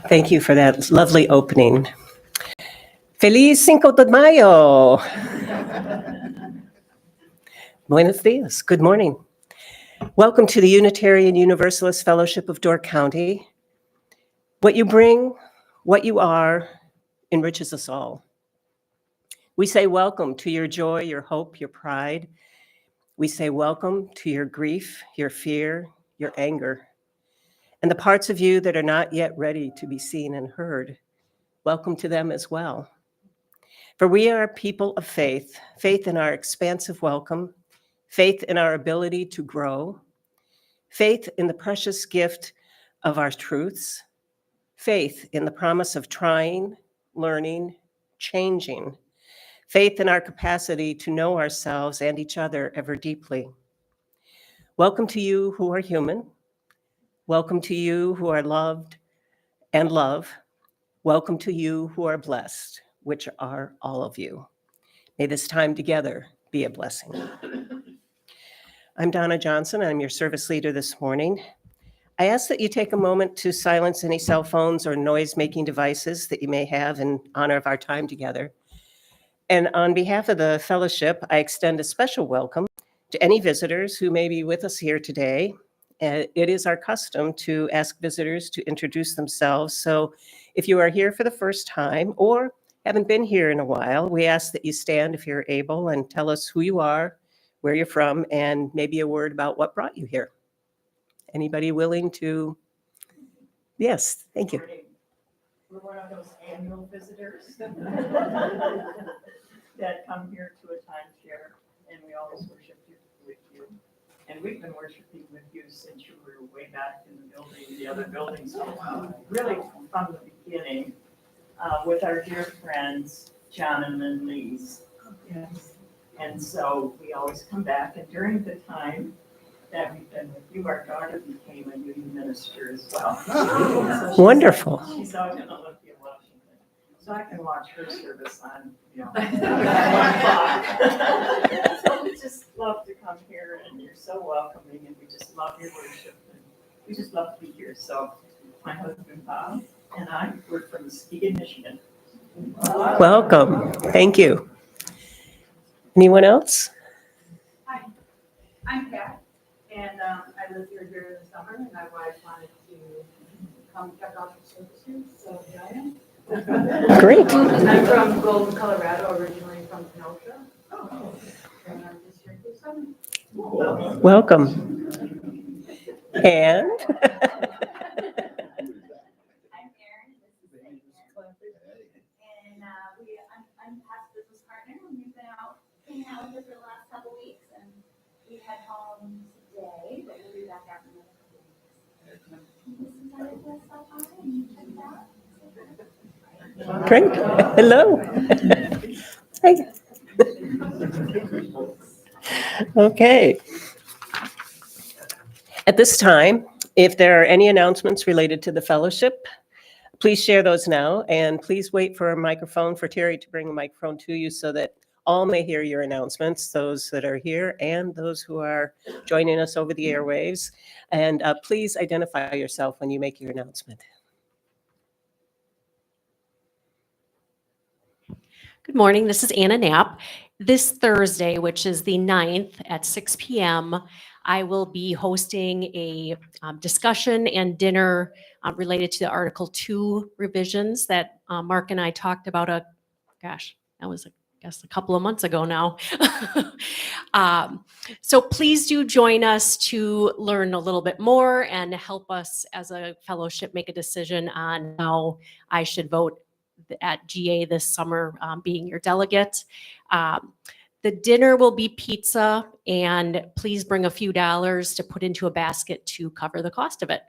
Thank you for that lovely opening. Feliz Cinco de Mayo. Buenos dias. Good morning. Welcome to the Unitarian Universalist Fellowship of Door County. What you bring, what you are, enriches us all. We say welcome to your joy, your hope, your pride. We say welcome to your grief, your fear, your anger, and the parts of you that are not yet ready to be seen and heard. Welcome to them as well. For we are a people of faith, faith in our expansive welcome, faith in our ability to grow, faith in the precious gift of our truths, faith in the promise of trying, learning, changing, faith in our capacity to know ourselves and each other ever deeply. Welcome to you who are human. Welcome to you who are loved and love. Welcome to you who are blessed, which are all of you. May this time together be a blessing. I'm Donna Johnson. I'm your service leader this morning. I ask that you take a moment to silence any cell phones or noise-making devices that you may have in honor of our time together. And on behalf of the fellowship, I extend a special welcome to any visitors who may be with us here today. It is our custom to ask visitors to introduce themselves. So if you are here for the first time or haven't been here in a while, we ask that you stand if you're able and tell us who you are, where you're from, and maybe a word about what brought you here. Anybody willing to? Yes, thank you. We're one of those annual visitors that come here to a timeshare, and we always worship with you. And we've been worshiping with you since you were way back in the building, the other building. So really from the beginning, with our dear friends, John and Lynn Lees. Yes. And so we always come back, and during the time that we've been with you, our daughter became a union minister as well. So Wonderful. She's out in Olympia, Washington. So I can watch her service on, So we just love to come here, and you're so welcoming, and we just love your worship, and we just love to be here. So my husband Bob and I, we're from Muskegon, Michigan. Welcome. Thank you. Anyone else? Hi, I'm Pat, And I live here during the summer, and my wife wanted to come check out the services, so here I am. Great. I'm from Golden, Colorado, originally from Kenosha. And I'm just here for the summer. Welcome. And I'm Erin, this is Megan. And I'm past business partner, and we've been out hanging out with her for the last couple weeks, and we head home today, but we'll be back out in another couple weeks. This is our stop by and check it out. great. Hello. Hi. Okay. At this time, if there are any announcements related to the fellowship, please share those now, and please wait for a microphone for Terry to bring a microphone to you so that all may hear your announcements, those that are here and those who are joining us over the airwaves. And please identify yourself when you make your announcement. Good morning, this is Anna Knapp. This Thursday, which is the 9th at 6 p.m., I will be hosting a discussion and dinner related to the Article 2 revisions that Mark and I talked about that was, I guess, a couple of months ago now. So please do join us to learn a little bit more and help us as a fellowship make a decision on how I should vote at GA this summer, being your delegate. The dinner will be pizza, and please bring a few dollars to put into a basket to cover the cost of it.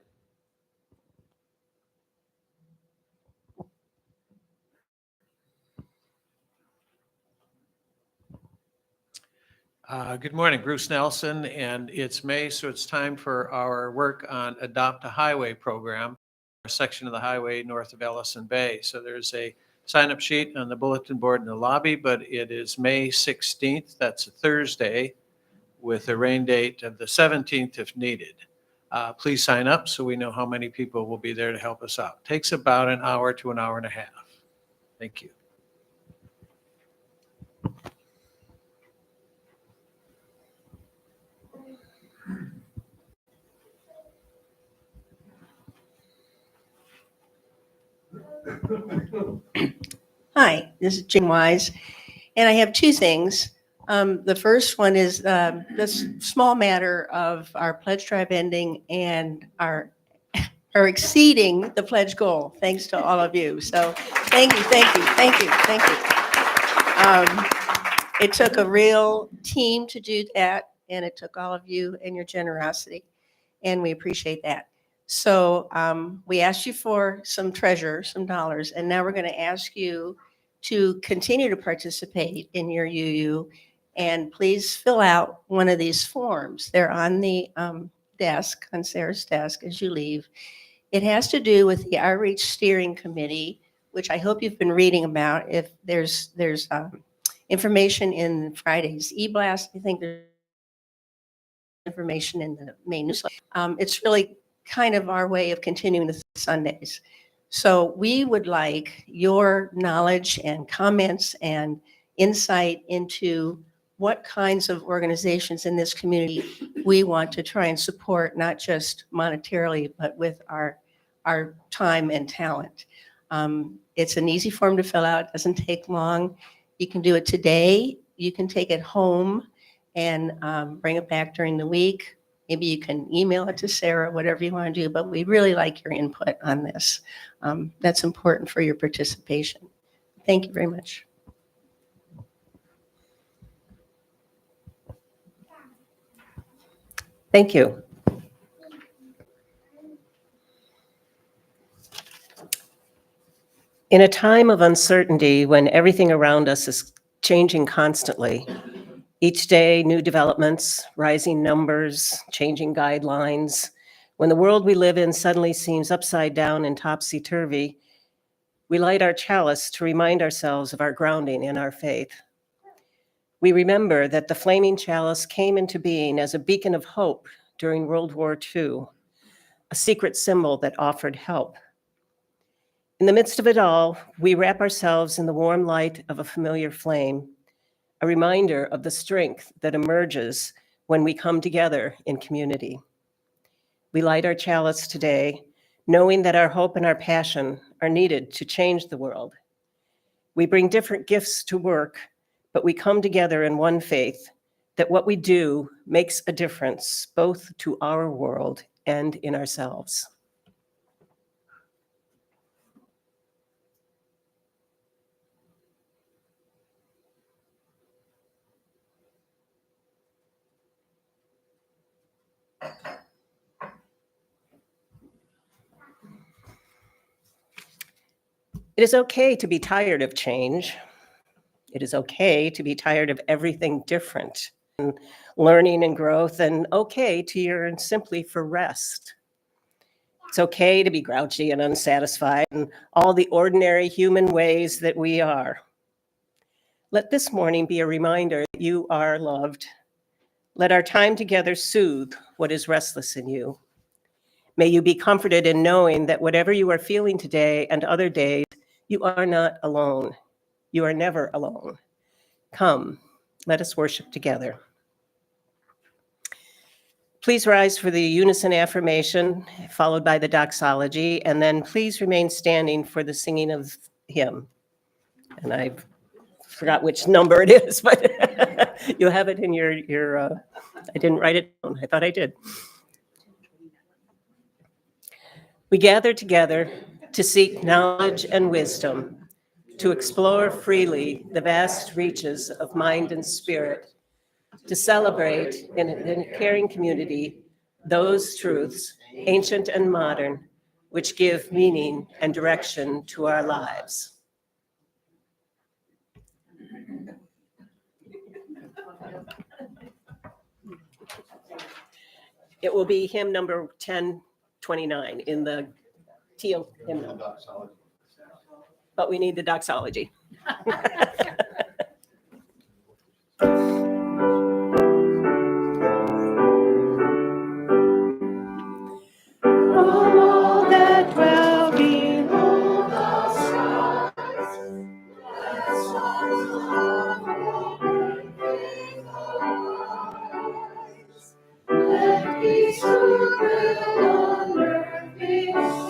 Good morning, Bruce Nelson, and it's May, so it's time for our work on Adopt a Highway program, a section of the highway north of Ellison Bay. So there's a sign-up sheet on the bulletin board in the lobby, but it is May 16th. That's a Thursday with a rain date of the 17th if needed. Please sign up so we know how many people will be there to help us out. Takes about an hour to an hour and a half. Thank you. Hi, this is Jane Wise, and I have two things. The first one is this small matter of our pledge drive ending and our exceeding the pledge goal, thanks to all of you. So thank you, thank you, thank you, thank you. It took a real team to do that, and it took all of you and your generosity, and we appreciate that. So we asked you for some treasure, some dollars, and now we're going to ask you to continue to participate in your UU, and please fill out one of these forms. They're on the desk, on Sarah's desk as you leave. It has to do with the Outreach Steering Committee, which I hope you've been reading about. If there's information in Friday's e-blast, I think there's information in the main newsletter. It's really kind of our way of continuing the Sundays. So we would like your knowledge and comments and insight into what kinds of organizations in this community we want to try and support, not just monetarily, but with our time and talent. It's an easy form to fill out. It doesn't take long. You can do it today. You can take it home and bring it back during the week. Maybe you can email it to Sarah, whatever you want to do, but we really like your input on this. That's important for your participation. Thank you very much. Thank you. In a time of uncertainty, when everything around us is changing constantly, each day, new developments, rising numbers, changing guidelines. When the world we live in suddenly seems upside down and topsy-turvy, we light our chalice to remind ourselves of our grounding in our faith. We remember that the flaming chalice came into being as a beacon of hope during World War II, a secret symbol that offered help. In the midst of it all, we wrap ourselves in the warm light of a familiar flame, a reminder of the strength that emerges when we come together in community. We light our chalice today, knowing that our hope and our passion are needed to change the world. We bring different gifts to work, but we come together in one faith that what we do makes a difference both to our world and in ourselves. It is okay to be tired of change. It is okay to be tired of everything different, and learning and growth, and okay to yearn simply for rest. It's okay to be grouchy and unsatisfied in all the ordinary human ways that we are. Let this morning be a reminder that you are loved. Let our time together soothe what is restless in you. May you be comforted in knowing that whatever you are feeling today and other days, you are not alone. You are never alone. Come, let us worship together. Please rise for the unison affirmation, followed by the doxology, and then please remain standing for the singing of hymn. And I forgot which number it is, but you'll have it in your I didn't write it down. I thought I did. We gather together to seek knowledge and wisdom, to explore freely the vast reaches of mind and spirit, to celebrate in a caring community those truths, ancient and modern, which give meaning and direction to our lives. It will be hymn number 1029 in the teal hymnal. But we need the doxology. All that dwell below the skies, let peace rule on earth below.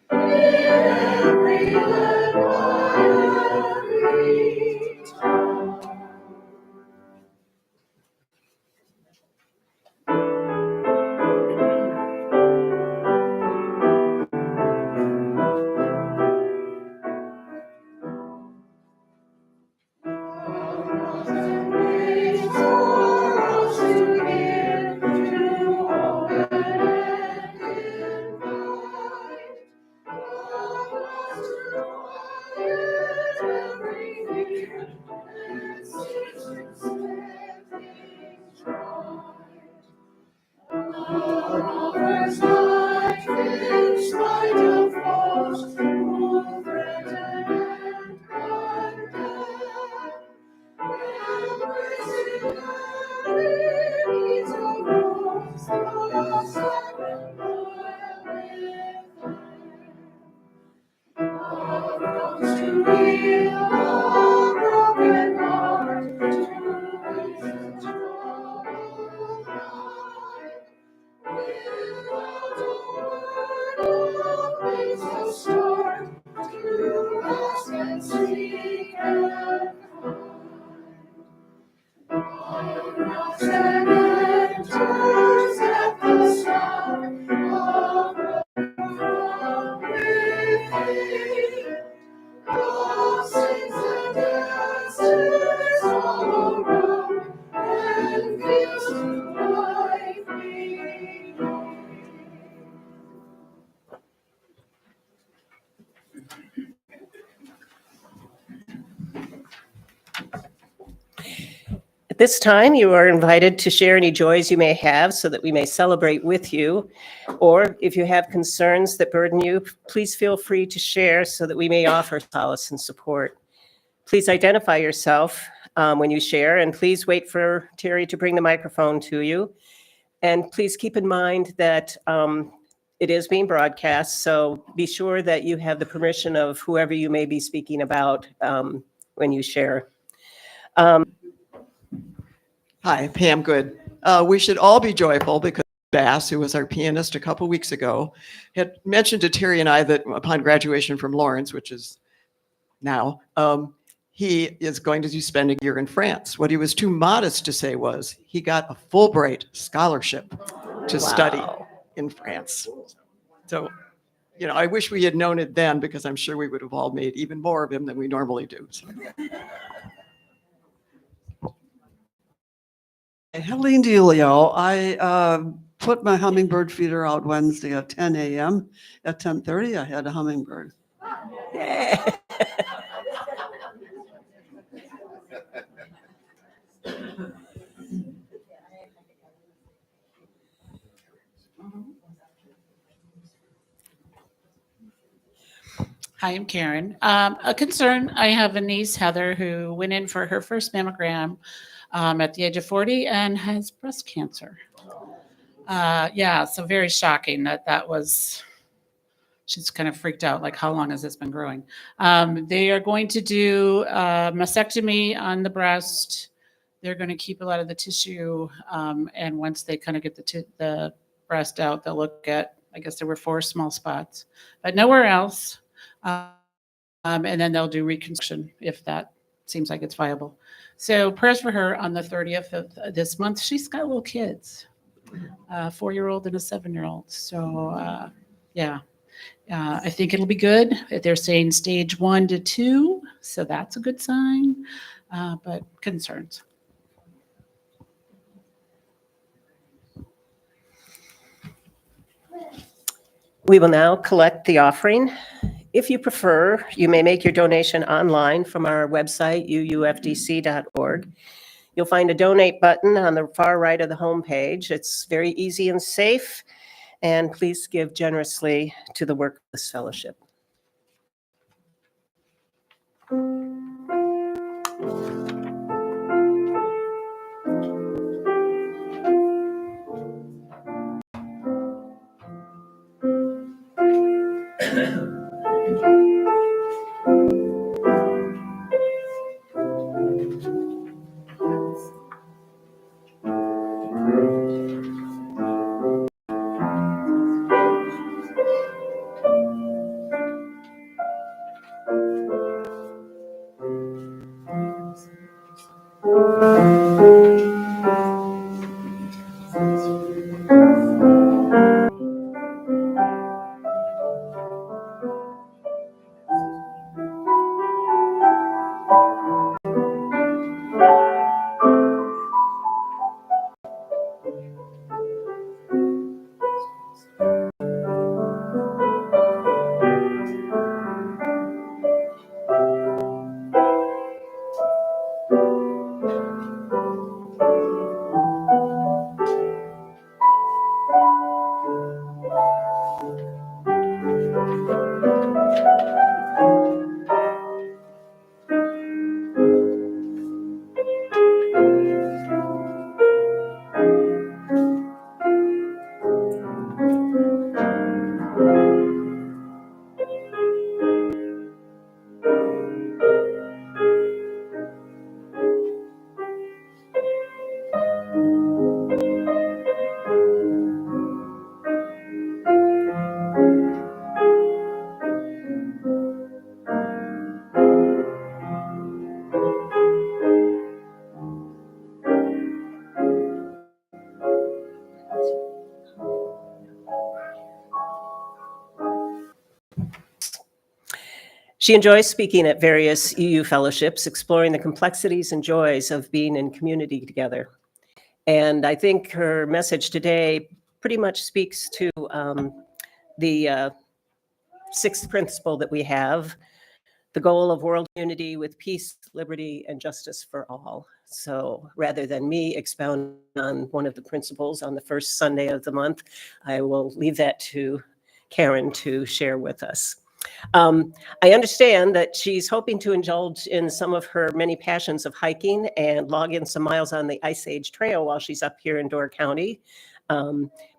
Every let every tongue. At this time, you are invited to share any joys you may have so that we may celebrate with you. Or if you have concerns that burden you, please feel free to share so that we may offer solace and support. Please identify yourself when you share, and please wait for Terry to bring the microphone to you. And please keep in mind that it is being broadcast, so be sure that you have the permission of whoever you may be speaking about when you share. Hi, Pam Good. We should all be joyful because Bass, who was our pianist a couple weeks ago, had mentioned to Terry and I that upon graduation from Lawrence, which is now, he is going to spend a year in France. What he was too modest to say was he got a Fulbright scholarship to study Wow. in France. So, you know, I wish we had known it then because I'm sure we would have all made even more of him than we normally do. So. Helene DeLeo. I put my hummingbird feeder out Wednesday at 10 a.m. At 10:30, I had a hummingbird. Hi, I'm Karen. A concern, I have a niece, Heather, who went in for her first mammogram at the age of 40 and has breast cancer. Yeah, so very shocking that was, she's kind of freaked out, like, how long has this been growing? They are going to do a mastectomy on the breast. They're going to keep a lot of the tissue. And once they kind of get the breast out, they'll look at, I guess there were 4 small spots, but nowhere else. And then they'll do reconstruction if that seems like it's viable. So prayers for her on the 30th of this month. She's got little kids, a 4-year-old and a 7-year-old. So yeah, I think it'll be good. They're saying stage 1 to 2, so that's a good sign, but concerns. We will now collect the offering. If you prefer, you may make your donation online from our website, uufdc.org. You'll find a donate button on the far right of the homepage. It's very easy and safe, and please give generously to the work of this fellowship. She enjoys speaking at various UU fellowships, exploring the complexities and joys of being in community together. And I think her message today pretty much speaks to the 6th principle that we have, the goal of world unity with peace, liberty, and justice for all. So rather than me expound on one of the principles on the first Sunday of the month, I will leave that to Karen to share with us. I understand that she's hoping to indulge in some of her many passions of hiking and log in some miles on the Ice Age Trail while she's up here in Door County.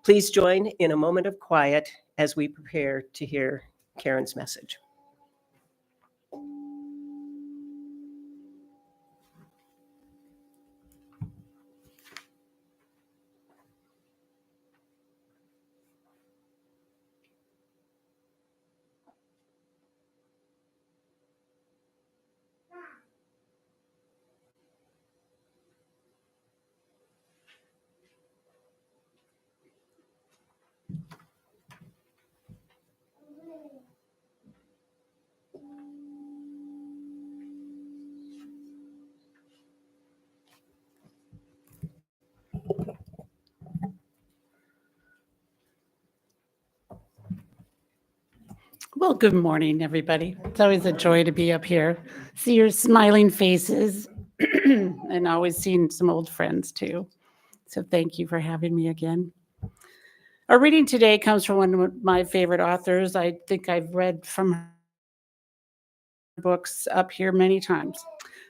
Please join in a moment of quiet as we prepare to hear Karen's message. Well, good morning, everybody. It's always a joy to be up here, see your smiling faces, and always seeing some old friends too. So thank you for having me again. Our reading today comes from one of my favorite authors. I think I've read from her books up here many times.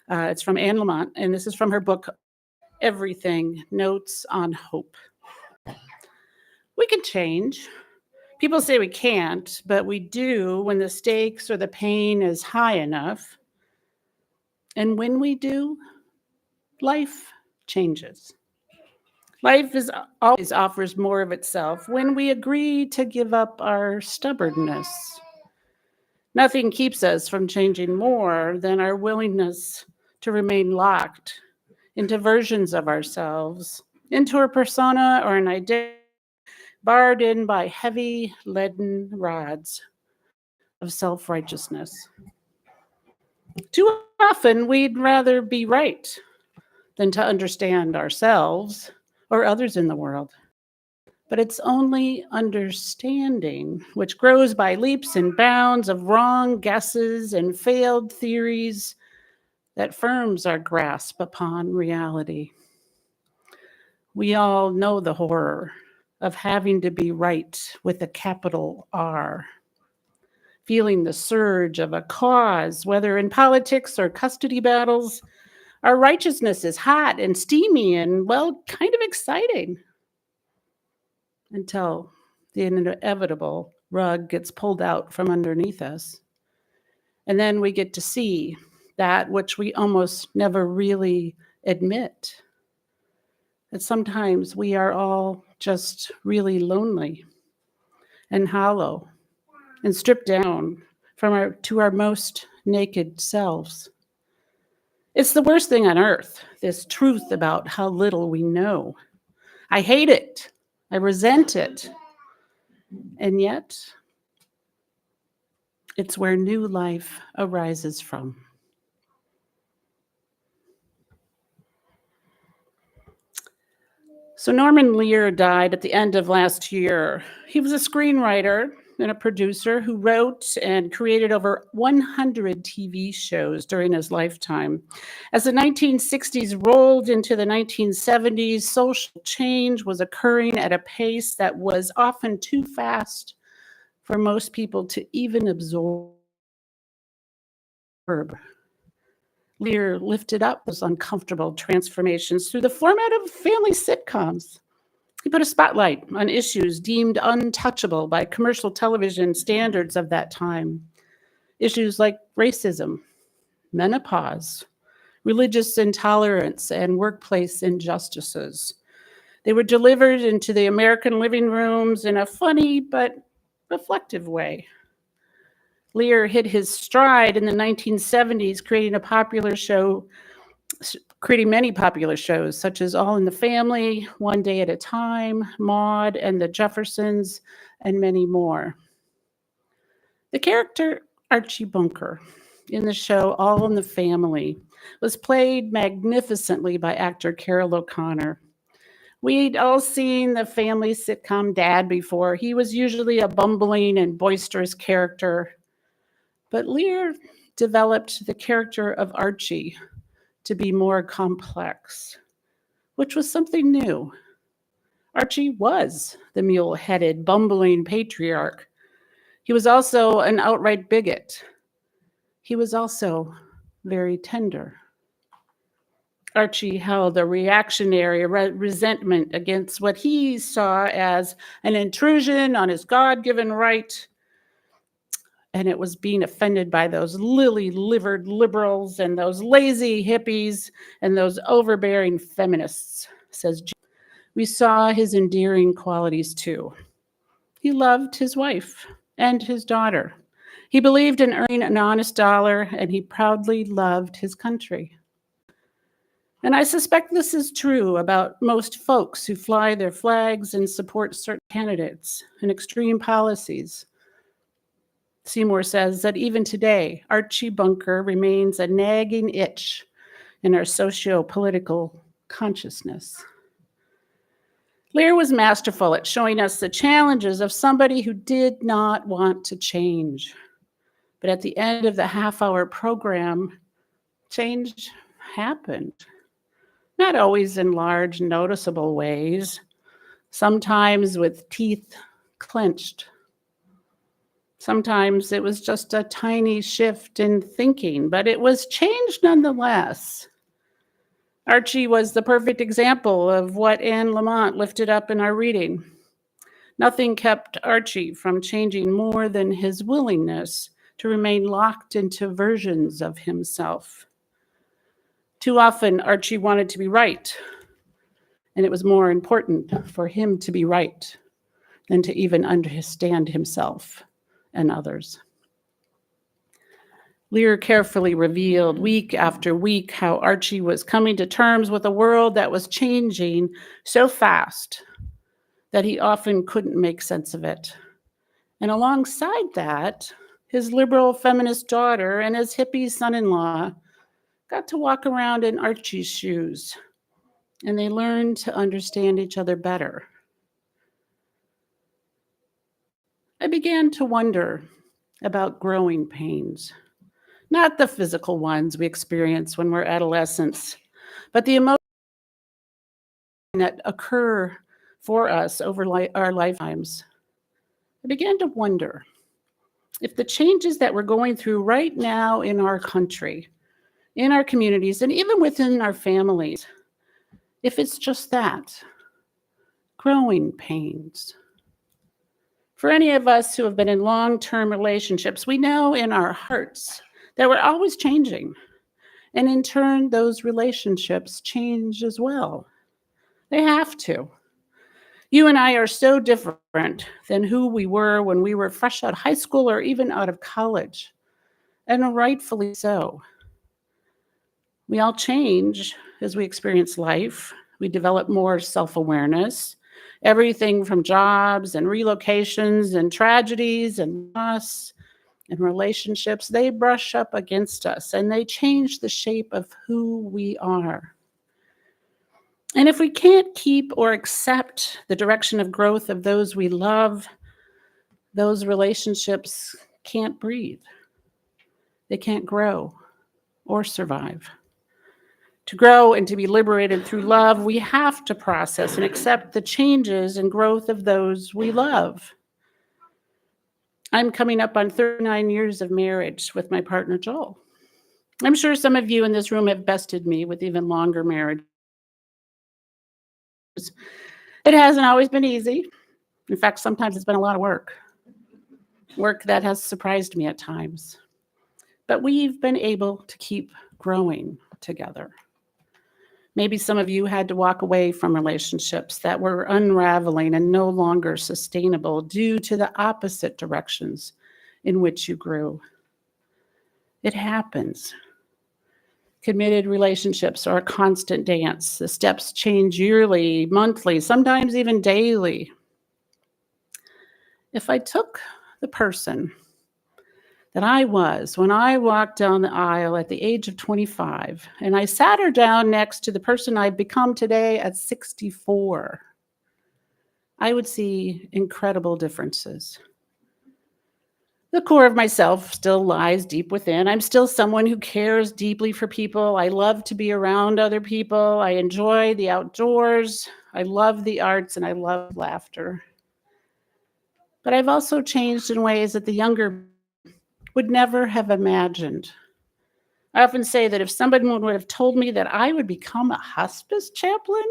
It's from Anne Lamott, and this is from her book, Everything, Notes on Hope. We can change. People say we can't, but we do when the stakes or the pain is high enough. And when we do, life changes. Life always offers more of itself when we agree to give up our stubbornness. Nothing keeps us from changing more than our willingness to remain locked into versions of ourselves, into a persona or an identity barred in by heavy leaden rods of self-righteousness. Too often, we'd rather be right than to understand ourselves or others in the world. But it's only understanding, which grows by leaps and bounds of wrong guesses and failed theories, that firms our grasp upon reality. We all know the horror of having to be right with a capital R. Feeling the surge of a cause, whether in politics or custody battles, our righteousness is hot and steamy and, well, kind of exciting. Until the inevitable rug gets pulled out from underneath us. And then we get to see that which we almost never really admit. That sometimes we are all just really lonely and hollow and stripped down to our most naked selves. It's the worst thing on earth, this truth about how little we know. I hate it. I resent it. And yet, it's where new life arises from. So Norman Lear died at the end of last year. He was a screenwriter and a producer who wrote and created over 100 TV shows during his lifetime. As the 1960s rolled into the 1970s, social change was occurring at a pace that was often too fast for most people to even absorb. Lear lifted up those uncomfortable transformations through the format of family sitcoms. He put a spotlight on issues deemed untouchable by commercial television standards of that time. Issues like racism, menopause, religious intolerance, and workplace injustices. They were delivered into the American living rooms in a funny but reflective way. Lear hit his stride in the 1970s, creating many popular shows such as All in the Family, One Day at a Time, Maude and the Jeffersons, and many more. The character Archie Bunker in the show All in the Family was played magnificently by actor Carroll O'Connor. We'd all seen the family sitcom Dad before. He was usually a bumbling and boisterous character. But Lear developed the character of Archie to be more complex, which was something new. Archie was the mule-headed, bumbling patriarch. He was also an outright bigot. He was also very tender. Archie held a reactionary resentment against what he saw as an intrusion on his God-given right. And it was being offended by those lily-livered liberals and those lazy hippies and those overbearing feminists, says Jim. We saw his endearing qualities too. He loved his wife and his daughter. He believed in earning an honest dollar, and he proudly loved his country. And I suspect this is true about most folks who fly their flags and support certain candidates and extreme policies. Seymour says that even today, Archie Bunker remains a nagging itch in our socio-political consciousness. Lear was masterful at showing us the challenges of somebody who did not want to change. But at the end of the half-hour program, change happened. Not always in large, noticeable ways, sometimes with teeth clenched. Sometimes it was just a tiny shift in thinking, but it was change nonetheless. Archie was the perfect example of what Anne Lamott lifted up in our reading. Nothing kept Archie from changing more than his willingness to remain locked into versions of himself. Too often, Archie wanted to be right, and it was more important for him to be right than to even understand himself and others. Lear carefully revealed week after week how Archie was coming to terms with a world that was changing so fast that he often couldn't make sense of it. And alongside that, his liberal feminist daughter and his hippie son-in-law got to walk around in Archie's shoes, and they learned to understand each other better. I began to wonder about growing pains. Not the physical ones we experience when we're adolescents, but the emotions that occur for us over our lifetimes. I began to wonder if the changes that we're going through right now in our country, in our communities, and even within our families, if it's just that, growing pains. For any of us who have been in long-term relationships, we know in our hearts that we're always changing. And in turn, those relationships change as well. They have to. You and I are so different than who we were when we were fresh out of high school or even out of college, and rightfully so. We all change as we experience life. We develop more self-awareness. Everything from jobs and relocations and tragedies and loss and relationships, they brush up against us and they change the shape of who we are. And if we can't keep or accept the direction of growth of those we love, those relationships can't breathe. They can't grow or survive. To grow and to be liberated through love, we have to process and accept the changes and growth of those we love. I'm coming up on 39 years of marriage with my partner, Joel. I'm sure some of you in this room have bested me with even longer marriage. It hasn't always been easy. In fact, sometimes it's been a lot of work that has surprised me at times. But we've been able to keep growing together. Maybe some of you had to walk away from relationships that were unraveling and no longer sustainable due to the opposite directions in which you grew. It happens. Committed relationships are a constant dance. The steps change yearly, monthly, sometimes even daily. If I took the person that I was when I walked down the aisle at the age of 25, and I sat her down next to the person I've become today at 64, I would see incredible differences. The core of myself still lies deep within. I'm still someone who cares deeply for people. I love to be around other people. I enjoy the outdoors. I love the arts, and I love laughter. But I've also changed in ways that the younger would never have imagined. I often say that if someone would have told me that I would become a hospice chaplain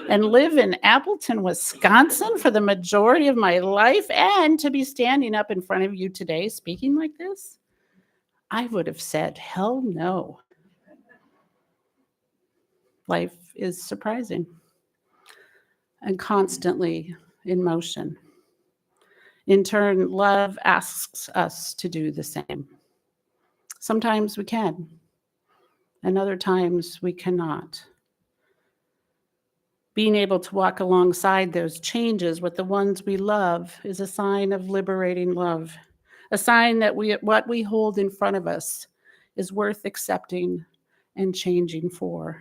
and live in Appleton, Wisconsin for the majority of my life, and to be standing up in front of you today speaking like this, I would have said, hell no. Life is surprising and constantly in motion. In turn, love asks us to do the same. Sometimes we can, and other times we cannot. Being able to walk alongside those changes with the ones we love is a sign of liberating love, a sign that what we hold in front of us is worth accepting and changing for.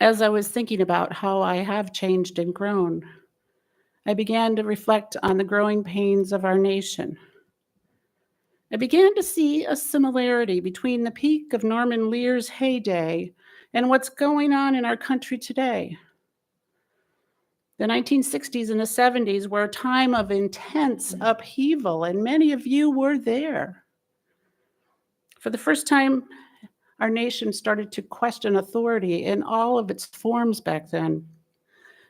as I was thinking about how I have changed and grown, I began to reflect on the growing pains of our nation. I began to see a similarity between the peak of Norman Lear's heyday and what's going on in our country today. The 1960s and the 70s were a time of intense upheaval, and many of you were there. For the first time, our nation started to question authority in all of its forms back then.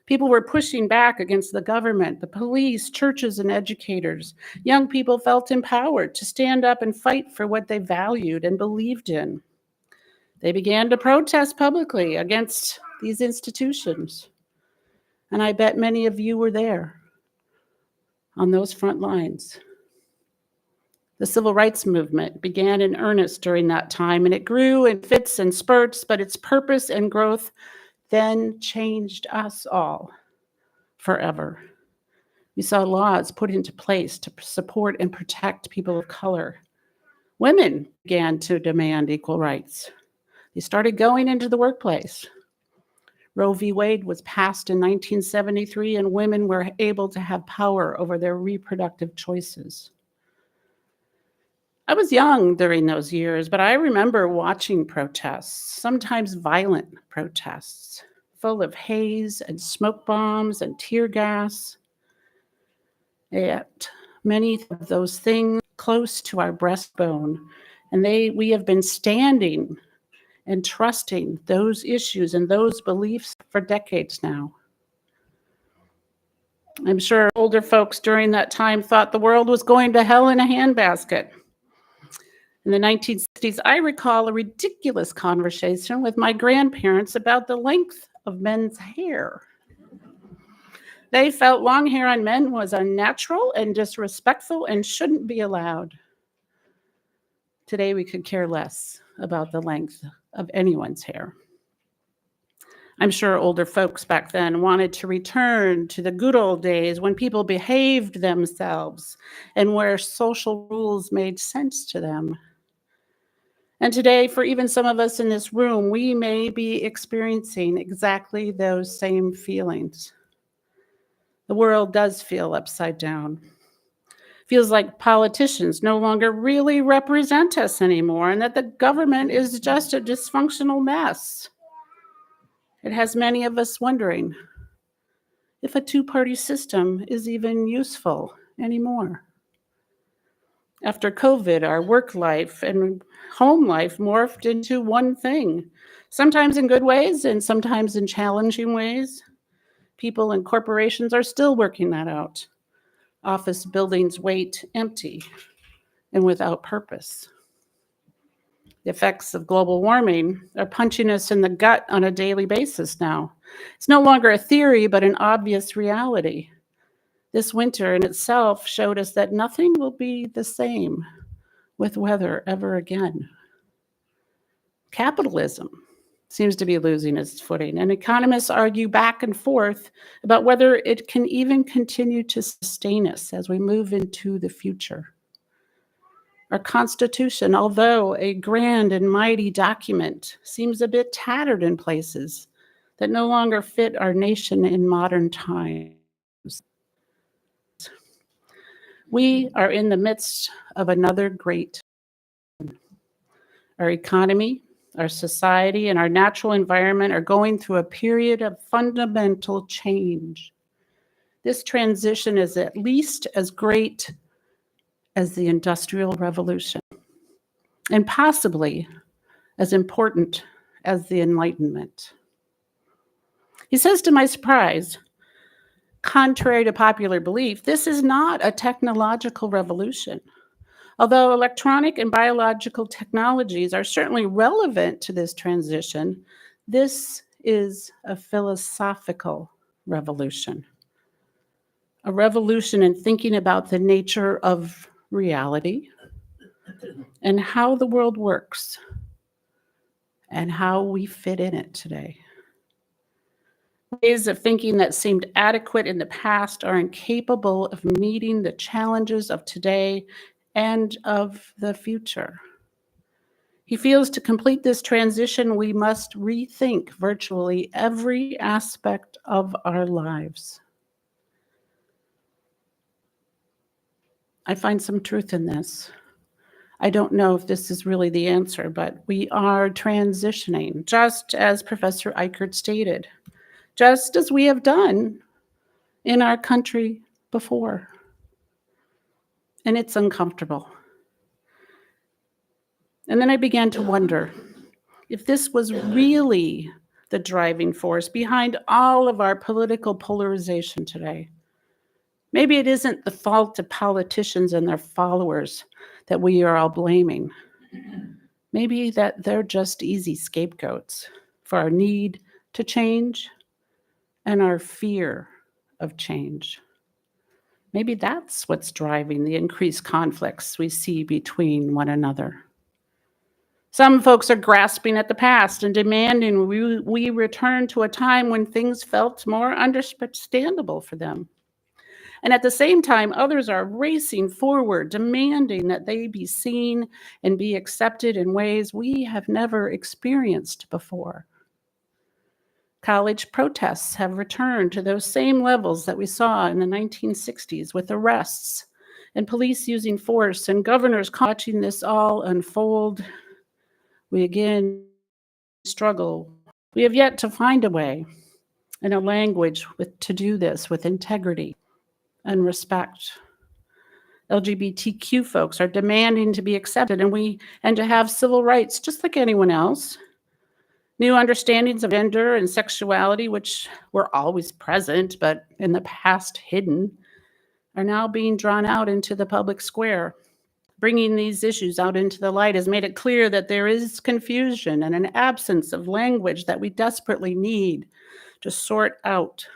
People were pushing back against the government, the police, churches, and educators. Young people felt empowered to stand up and fight for what they valued and believed in. They began to protest publicly against these institutions. And I bet many of you were there on those front lines. The civil rights movement began in earnest during that time, and it grew in fits and spurts, but its purpose and growth then changed us all forever. We saw laws put into place to support and protect people of color. Women began to demand equal rights. They started going into the workplace. Roe v. Wade was passed in 1973, and women were able to have power over their reproductive choices. I was young during those years, but I remember watching protests, sometimes violent protests, full of haze and smoke bombs and tear gas. Yet many of those things close to our breastbone, and we have been standing and trusting those issues and those beliefs for decades now. I'm sure older folks during that time thought the world was going to hell in a handbasket. In the 1960s, I recall a ridiculous conversation with my grandparents about the length of men's hair. They felt long hair on men was unnatural and disrespectful and shouldn't be allowed. Today, we could care less about the length of anyone's hair. I'm sure older folks back then wanted to return to the good old days when people behaved themselves and where social rules made sense to them. And today, for even some of us in this room, we may be experiencing exactly those same feelings. The world does feel upside down. Feels like politicians no longer really represent us anymore, and that the government is just a dysfunctional mess. It has many of us wondering if a two-party system is even useful anymore. After COVID, our work life and home life morphed into one thing, sometimes in good ways and sometimes in challenging ways. People and corporations are still working that out. Office buildings wait empty and without purpose. The effects of global warming are punching us in the gut on a daily basis now. It's no longer a theory, but an obvious reality. This winter in itself showed us that nothing will be the same with weather ever again. Capitalism seems to be losing its footing, and economists argue back and forth about whether it can even continue to sustain us as we move into the future. Our Constitution, although a grand and mighty document, seems a bit tattered in places that no longer fit our nation in modern times. We are in the midst of another great. Our economy, our society, and our natural environment are going through a period of fundamental change. This transition is at least as great as the Industrial Revolution, and possibly as important as the Enlightenment. He says, to my surprise, contrary to popular belief, this is not a technological revolution. Although electronic and biological technologies are certainly relevant to this transition, this is a philosophical revolution. A revolution in thinking about the nature of reality and how the world works and how we fit in it today. Ways of thinking that seemed adequate in the past are incapable of meeting the challenges of today and of the future. He feels to complete this transition, we must rethink virtually every aspect of our lives. I find some truth in this. I don't know if this is really the answer, but we are transitioning, just as Professor Eichert stated, just as we have done in our country before. And it's uncomfortable. And then I began to wonder if this was really the driving force behind all of our political polarization today. Maybe it isn't the fault of politicians and their followers that we are all blaming. Maybe that they're just easy scapegoats for our need to change and our fear of change. Maybe that's what's driving the increased conflicts we see between one another. Some folks are grasping at the past and demanding we return to a time when things felt more understandable for them. And at the same time, others are racing forward, demanding that they be seen and be accepted in ways we have never experienced before. College protests have returned to those same levels that we saw in the 1960s with arrests and police using force and governors watching this all unfold. We again struggle. We have yet to find a way and a language to do this with integrity and respect. LGBTQ folks are demanding to be accepted and to have civil rights just like anyone else. New understandings of gender and sexuality, which were always present but in the past hidden, are now being drawn out into the public square. Bringing these issues out into the light has made it clear that there is confusion and an absence of language that we desperately need to sort out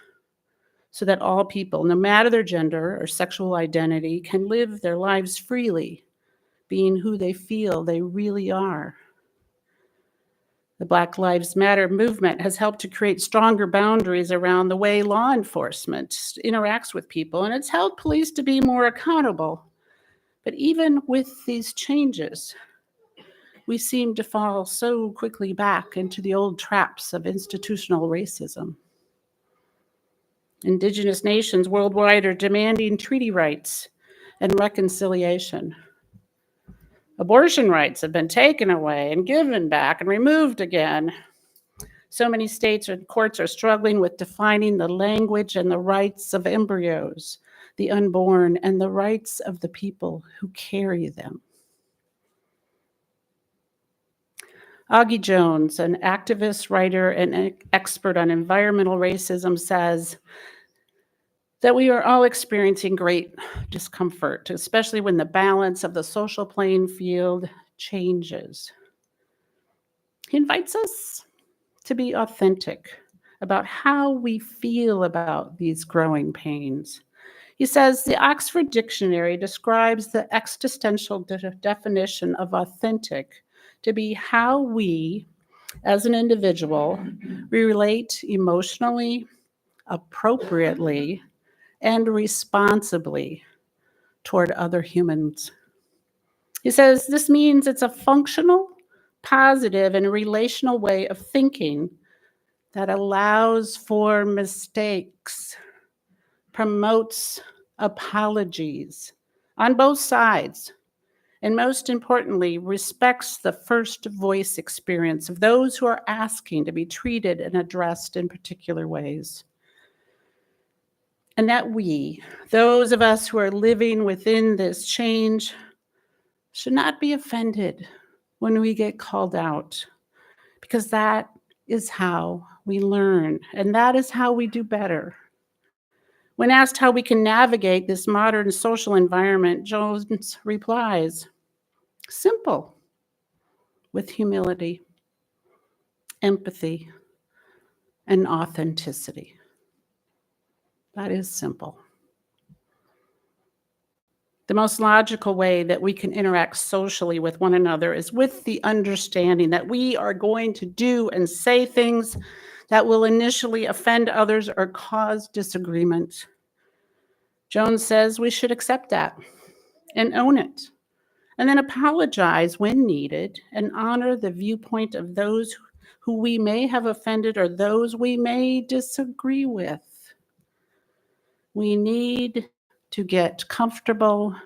so that all people, no matter their gender or sexual identity, can live their lives freely, being who they feel they really are. The Black Lives Matter movement has helped to create stronger boundaries around the way law enforcement interacts with people, and it's held police to be more accountable. But even with these changes, we seem to fall so quickly back into the old traps of institutional racism. Indigenous nations worldwide are demanding treaty rights and reconciliation. Abortion rights have been taken away and given back and removed again. So many states and courts are struggling with defining the language and the rights of embryos, the unborn, and the rights of the people who carry them. Augie Jones, an activist, writer, and expert on environmental racism, says that we are all experiencing great discomfort, especially when the balance of the social playing field changes. He invites us to be authentic about how we feel about these growing pains. He says the Oxford Dictionary describes the existential definition of authentic to be how we, as an individual, relate emotionally, appropriately, and responsibly toward other humans. He says this means it's a functional, positive, and relational way of thinking that allows for mistakes, promotes apologies on both sides, and most importantly, respects the first voice experience of those who are asking to be treated and addressed in particular ways. And that we, those of us who are living within this change, should not be offended when we get called out, because that is how we learn, and that is how we do better. When asked how we can navigate this modern social environment, Jones replies, simple, with humility, empathy, and authenticity. That is simple. The most logical way that we can interact socially with one another is with the understanding that we are going to do and say things that will initially offend others or cause disagreement. Jones says we should accept that and own it and then apologize when needed and honor the viewpoint of those who we may have offended or those we may disagree with. We need to get comfortable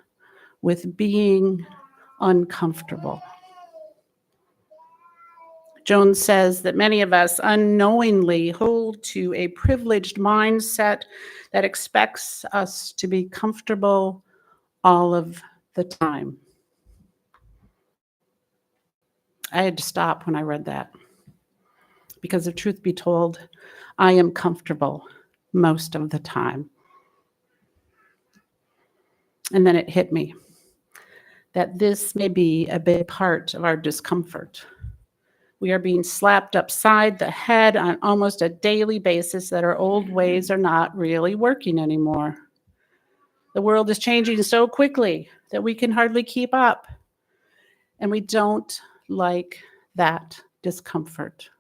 with being uncomfortable. Jones says that many of us unknowingly hold to a privileged mindset that expects us to be comfortable all of the time. I had to stop when I read that because if truth be told, I am comfortable most of the time. And then it hit me that this may be a big part of our discomfort. We are being slapped upside the head on almost a daily basis that our old ways are not really working anymore. The world is changing so quickly that we can hardly keep up. And we don't like that discomfort.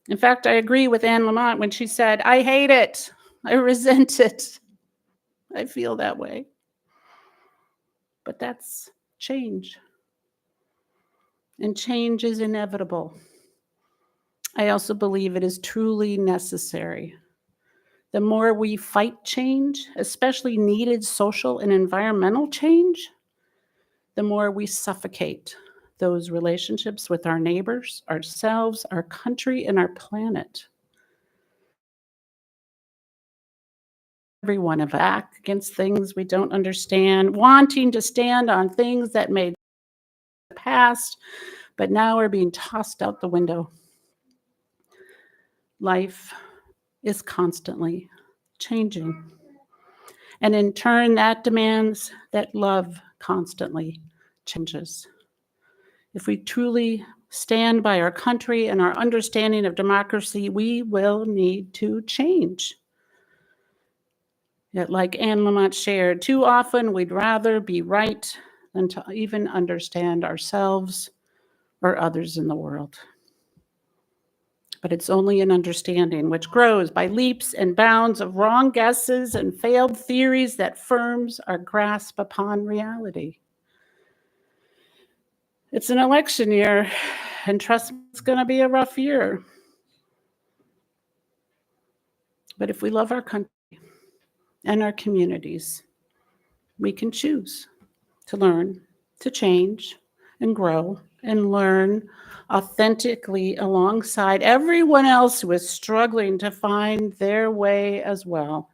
In fact, I agree with Anne Lamott when she said, I hate it. I resent it. I feel that way. But that's change. And change is inevitable. I also believe it is truly necessary. The more we fight change, especially needed social and environmental change, the more we suffocate those relationships with our neighbors, ourselves, our country, and our planet. Every one of us act against things we don't understand, wanting to stand on things that made the past, but now are being tossed out the window. Life is constantly changing. And in turn, that demands that love constantly changes. If we truly stand by our country and our understanding of democracy, we will need to change. Yet, like Anne Lamott shared, too often we'd rather be right than to even understand ourselves or others in the world. But it's only an understanding which grows by leaps and bounds of wrong guesses and failed theories that firms our grasp upon reality. It's an election year, and trust me, it's going to be a rough year. But if we love our country and our communities, we can choose to learn, to change, and grow, and learn authentically alongside everyone else who is struggling to find their way as well.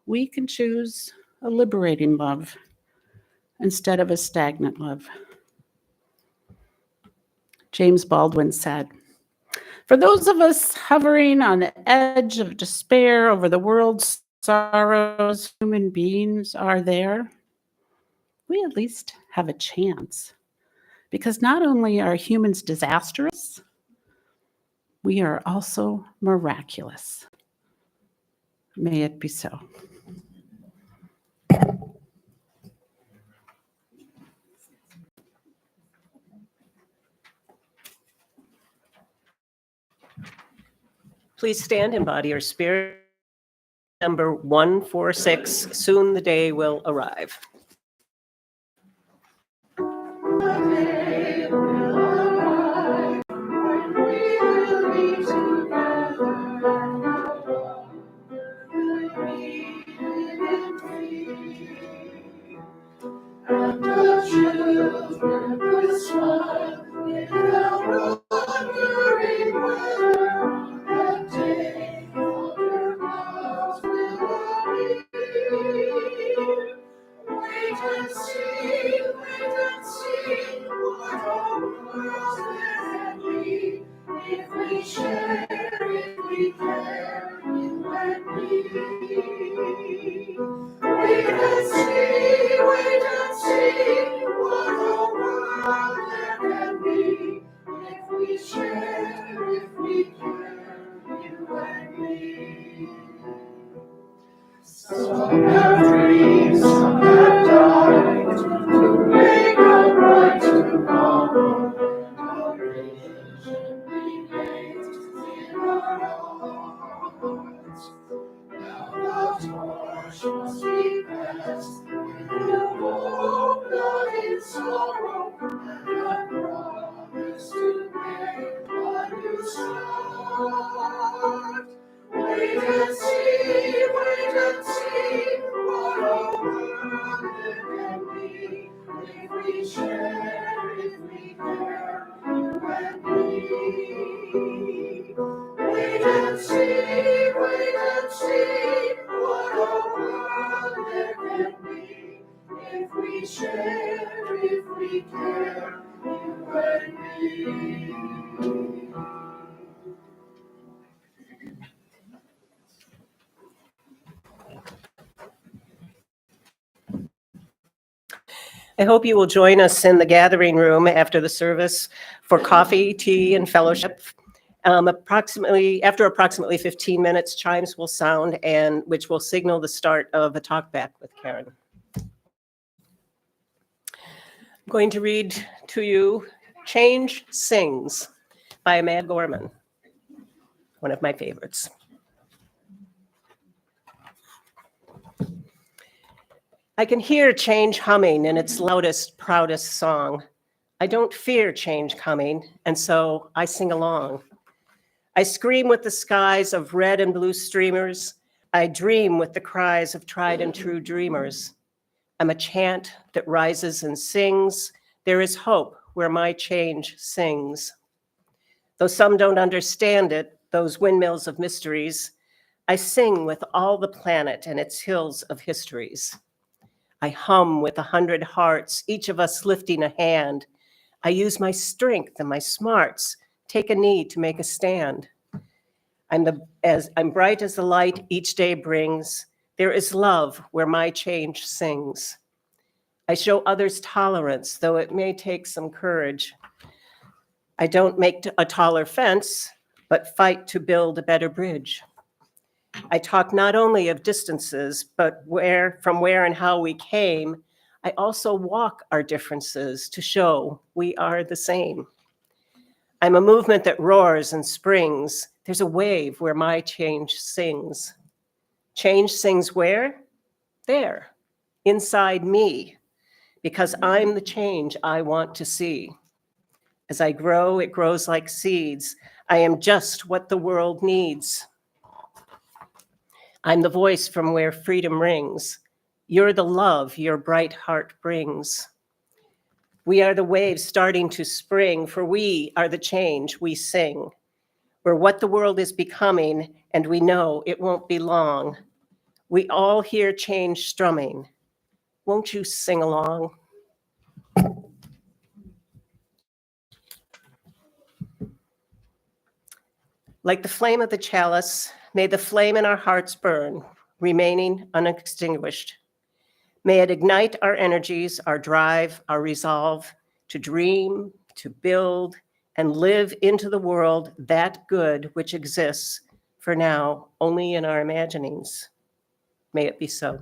We can choose a liberating love instead of a stagnant love. James Baldwin said, "For those of us hovering on the edge of despair over the world's sorrows, human beings are there, we at least have a chance. Because not only are humans disastrous, we are also miraculous." May it be so. Please stand, embody your spirit. Number 146, soon the day will arrive. And the children will smile without wondering whether that day under clouds will appear. Wait and see what a world there can be if we share, if we care, you and me. Wait and see what a world there can be if we share, if we care, you and me. Some have dreams, some have died to make a bright tomorrow. A vision remains in our hearts. Now the torch must be passed with the hope that share, if we care, you and me. I hope you will join us in the gathering room after the service for coffee, tea, and fellowship. After approximately 15 minutes, chimes will sound, and which will signal the start of a talk back with Karen. I'm going to read to you Change Sings by Amanda Gorman, one of my favorites. I can hear change humming in its loudest, proudest song. I don't fear change coming, and so I sing along. I scream with the skies of red and blue streamers. I dream with the cries of tried and true dreamers. I'm a chant that rises and sings. There is hope where my change sings. Though some don't understand it, those windmills of mysteries, I sing with all the planet and its hills of histories. I hum with 100 hearts, each of us lifting a hand. I use my strength and my smarts, take a knee to make a stand. I'm bright as the light each day brings. There is love where my change sings. I show others tolerance, though it may take some courage. I don't make a taller fence, but fight to build a better bridge. I talk not only of distances, but from where and how we came. I also walk our differences to show we are the same. I'm a movement that roars and springs. There's a wave where my change sings. Change sings where? There, inside me, because I'm the change I want to see. As I grow, it grows like seeds. I am just what the world needs. I'm the voice from where freedom rings. You're the love your bright heart brings. We are the waves starting to spring, for we are the change we sing. We're what the world is becoming, and we know it won't be long. We all hear change strumming. Won't you sing along? Like the flame of the chalice, may the flame in our hearts burn, remaining unextinguished. May it ignite our energies, our drive, our resolve to dream, to build, and live into the world that good which exists for now only in our imaginings. May it be so.